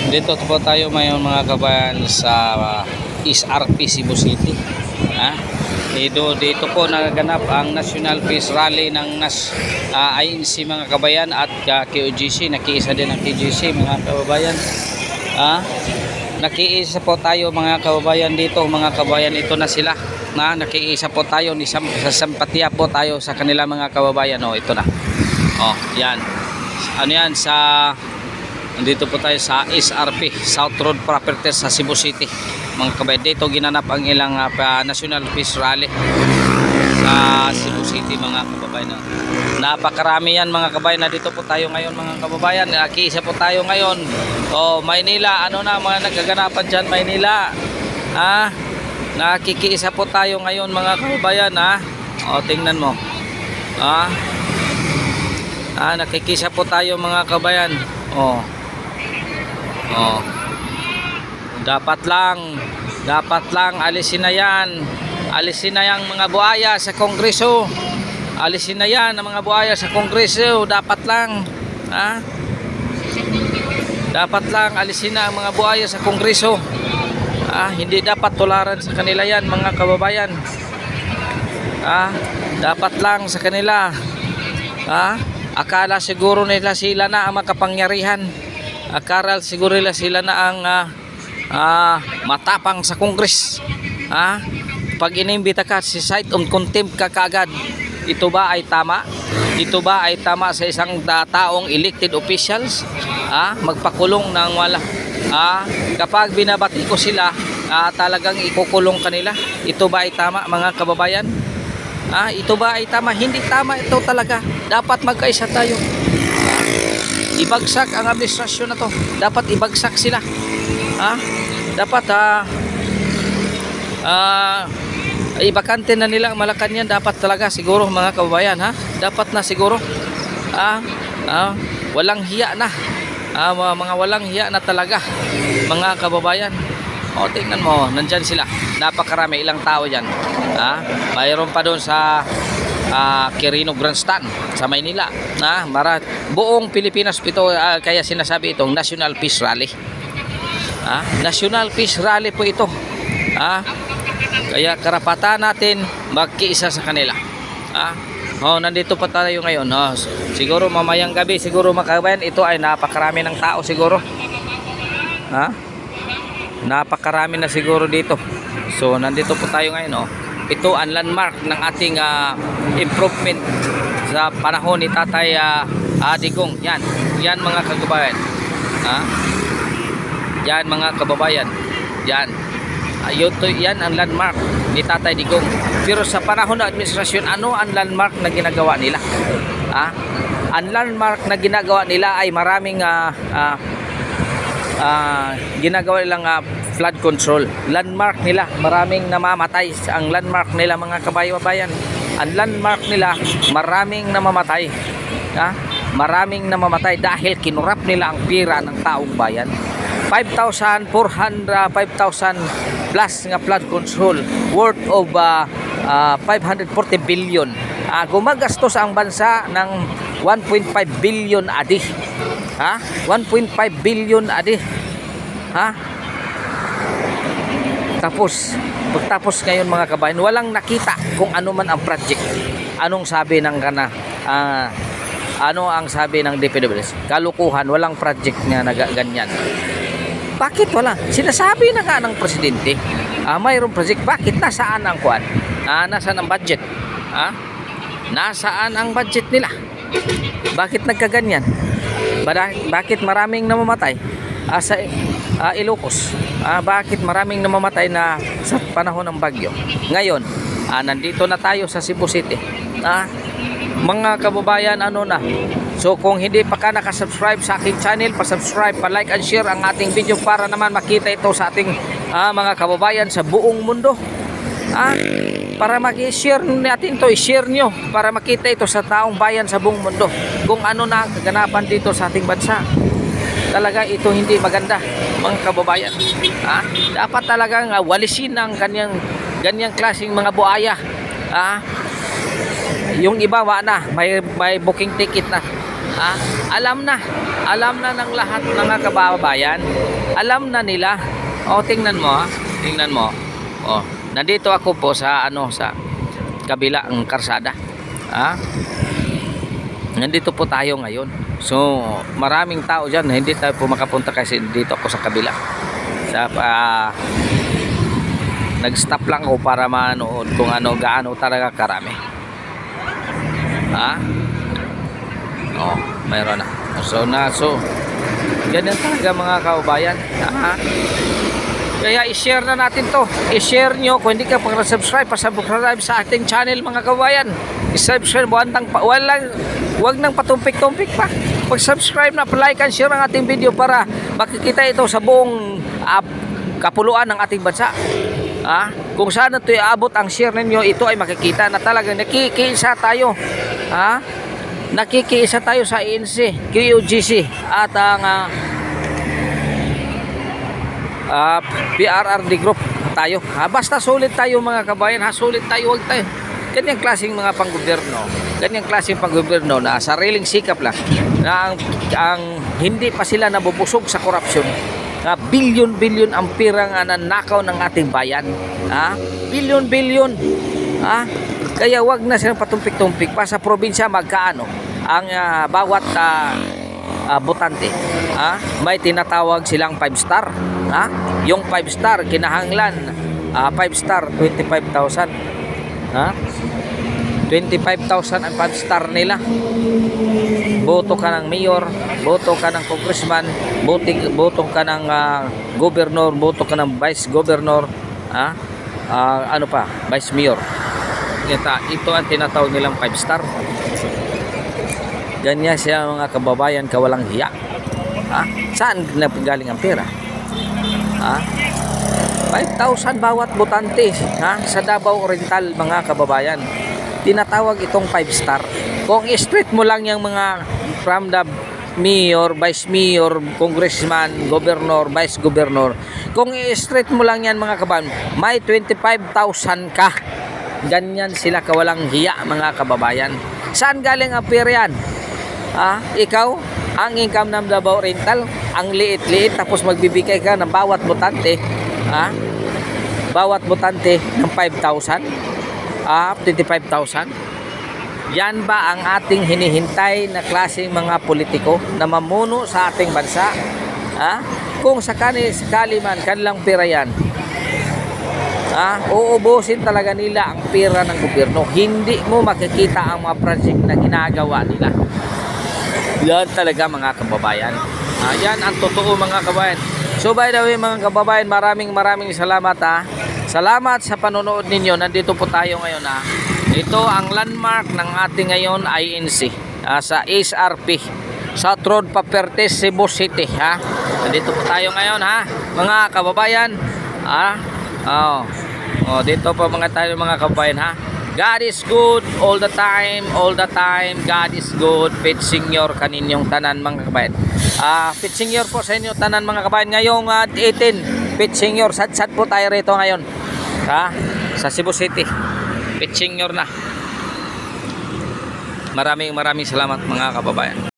Dito po tayo ngayon mga kabayan sa SRP Cebu City. Dito po nagaganap ang National Peace Rally ng INC mga kabayan at KOGC. Nakiisa din ang KOGC mga kababayan. Nakiisa po tayo mga kababayan dito mga kabayan. Ito na sila. Nakiisa po tayo sa simpatya po tayo sa kanila mga kababayan. Ito na. Yan. Ano yan Nandito po tayo sa SRP South Road Properties sa Cebu City mga kabayan. Dito ginanap ang ilang National Peace Rally sa Cebu City mga kababayan. Napakarami yan mga kabayan. Na dito po tayo ngayon mga kababayan. Nakiisa po tayo ngayon. Maynila, ano na mga nagaganapan dyan Maynila. Nakikiisa po tayo ngayon mga kababayan. Tingnan mo. Nakikisa po tayo mga kabayan. Dapat lang alisin na yan. Alisin na yang mga buhaya sa Kongreso. Alisin na yan ang mga buhaya sa Kongreso. Dapat lang alisin na ang mga buhaya sa Kongreso. Hindi dapat tularan sa kanila yan mga kababayan. Dapat lang sa kanila. Akala siguro nila sila na ang makapangyarihan. Akala siguro nila sila na ang matapang sa Kongres. Pag inimbita ka si site on contempt ka kagad. Ito ba ay tama? Ito ba ay tama sa isang taong elected officials? Magpakulong ng wala. Kapag binabati ko sila, talagang ikukulong kanila. Ito ba ay tama mga kababayan? Ito ba ay tama? Hindi tama ito talaga. Dapat magkaisa tayo. Ibagsak ang administrasyon na to. Dapat ibagsak sila. Dapat ibakante na nila ang Malacanang. Dapat talaga siguro mga kababayan. Dapat na siguro. Walang hiya na. Mga walang hiya na talaga mga kababayan. Tingnan mo, nandyan sila. Napakarami, ilang tao dyan. Mayroon pa doon sa Quirino Grandstand sa Maynila. Buong Pilipinas ito, kaya sinasabi itong National Peace Rally. National Peace Rally po ito. Kaya karapatan natin magkiisa sa kanila. Nandito pa tayo ngayon. Siguro mamayang gabi, siguro makabayan, ito ay napakarami ng tao siguro. Napakarami na siguro dito. So nandito po tayo ngayon. Ito ang landmark ng ating improvement sa panahon ni Tatay Digong. Yan mga kababayan. Yan mga kababayan. Yan ang landmark ni Tatay Digong. Pero sa panahon ng administrasyon, ano ang landmark na ginagawa nila? Ang landmark na ginagawa nila ay maraming ginagawa nilang flood control. Landmark nila, maraming namamatay. Ang landmark nila mga kababayan, ang landmark nila, maraming namamatay. Maraming namamatay dahil kinurap nila ang pira ng taong bayan. 5,000 plus nga flood control worth of 540 billion. Gumagastos ang bansa ng 1.5 billion a day. 1.5 billion a day. Pagtapos ngayon mga kabayan, walang nakita kung ano man ang project. Anong sabi ng ano ang sabi ng DPWH? Kalukuhan, walang project na ganyan. Bakit wala? Sinasabi na nga ng presidente, mayroong project. Bakit? Nasaan ang kuan? Nasaan ang budget? Nasaan ang budget nila? Bakit nagkaganyan? Bakit maraming namamatay sa Ilocos? Bakit maraming namamatay na sa panahon ng bagyo? Ngayon, nandito na tayo sa Cebu City. Mga kababayan, so kung hindi pa ka nakasubscribe sa aking channel, pa-subscribe, pa-like and share ang ating video para naman makita ito sa ating mga kababayan sa buong mundo. Para mag-share natin ito, i-share nyo para makita ito sa taong bayan sa buong mundo kung ano na ang kaganapan dito sa ating bansa. Talaga ito hindi maganda mga kababayan. Dapat talagang walisin ang ganyang klaseng mga buhaya. Yung iba may booking ticket na. Alam na ng lahat ng mga kababayan alam na nila. O, tingnan mo, ha. Tingnan mo. O, nandito ako po sa sa kabila ang karsada. Nandito po tayo ngayon. So, maraming tao dyan. Hindi tayo po makapunta kasi dito ako sa kabila. Nag-stop lang ako para manood kung gaano talaga karami. Mayroon na. So, ganyan talaga mga kababayan. Kaya i-share na natin to. I-share nyo. Kung hindi ka pag-subscribe, pa-subscribe sa ating channel mga kababayan. I-subscribe. Huwag nang patumpik-tumpik pa. Pag-subscribe na, like and share ang ating video para makikita ito sa buong kapuluan ng ating bansa. Kung saan ito iabot ang share ninyo, ito ay makikita na talagang nakikiisa tayo. Nakikiisa tayo sa ANC, QUGC at ang PRRD group tayo. Basta sulit tayo mga kabayan, sulit tayo, huwag tayo. Ganyang klaseng mga panggobyerno na sariling sikap lang na ang hindi pa sila nabubusog sa korupsyon. Bilyon-bilyon ang pira nga nanakaw ng ating bayan. Bilyon-bilyon. Kaya wag na silang patumpik-tumpik pa sa probinsya magkaano ang bawat botante. May tinatawag silang 5 star. Yung 5 star kinahanglan 5 star 25,000. 25,000 ang 5 star nila. Boto ka ng mayor, boto ka ng congressman, boto ka ng governor, boto ka ng vice governor, vice mayor. Ito ang tinatawag nilang 5 star. Ganyan siya mga kababayan, kawalang hiya. Saan nagaling ang pera? 5,000 bawat botante sa Davao Oriental mga kababayan. Tinatawag itong 5 star. Kung i-straight mo lang yung mga from the mayor, vice mayor, congressman, governor, vice governor, kung i-straight mo lang yan mga kababayan, may 25,000 ka. Ganyan sila kawalang hiya mga kababayan. Saan galing ang pera yan? Ikaw, ang income ng Davao Oriental, ang liit-liit, tapos magbibigay ka ng bawat botante, bawat botante ng 5,000, 25,000. Yan ba ang ating hinihintay na klaseng mga politiko na mamuno sa ating bansa? Kung sakali man kanilang pera yan, uubusin talaga nila ang pera ng gobyerno. Hindi mo makikita ang mga project na ginagawa nila. Yan talaga mga kababayan. Yan ang totoo mga kababayan. So by the way mga kababayan, maraming salamat. Salamat sa panonood ninyo. Nandito po tayo ngayon. Ito ang landmark ng ating ngayon INC sa SRP South Road, Papertes, Cebu City. Nandito po tayo ngayon mga kababayan. Dito po mga kababayan. God is good all the time, God is good. Pit Senior kaninyong tanan mga kabayan. Pit Senior po sa inyo tanan mga kabayan. Ngayong 18 Pit Senior, sad po tayo rito ngayon sa Cebu City. Pit Senior na. Maraming salamat mga kababayan.